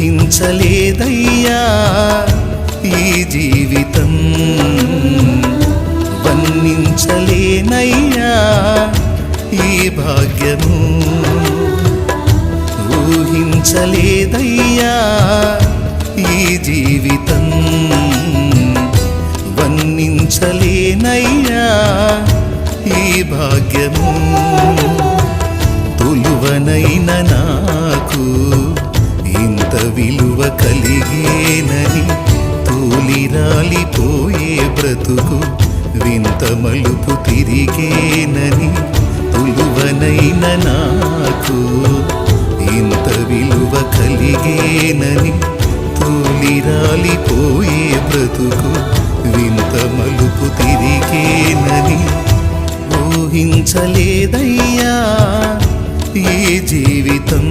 ఊహించలేదయ్యా ఈ జీవితం, వర్ణించలేనయ్యా ఈ భాగ్యము. ఊహించలేదయ్యా ఈ జీవితం, వర్ణించలేనయ్యా ఈ భాగ్యము. తొలువనైన నాకు ఇంత విలువ కలిగేనని, తూలిరాలిపోయే బ్రతుకు వింత మలుపు తిరిగేనని. తొలువనైన నాకు ఇంత విలువ కలిగేనని, తూలిరాలిపోయే బ్రతుకు వింత మలుపు తిరిగేనని. ఊహించలేదయ్యా ఈ జీవితం.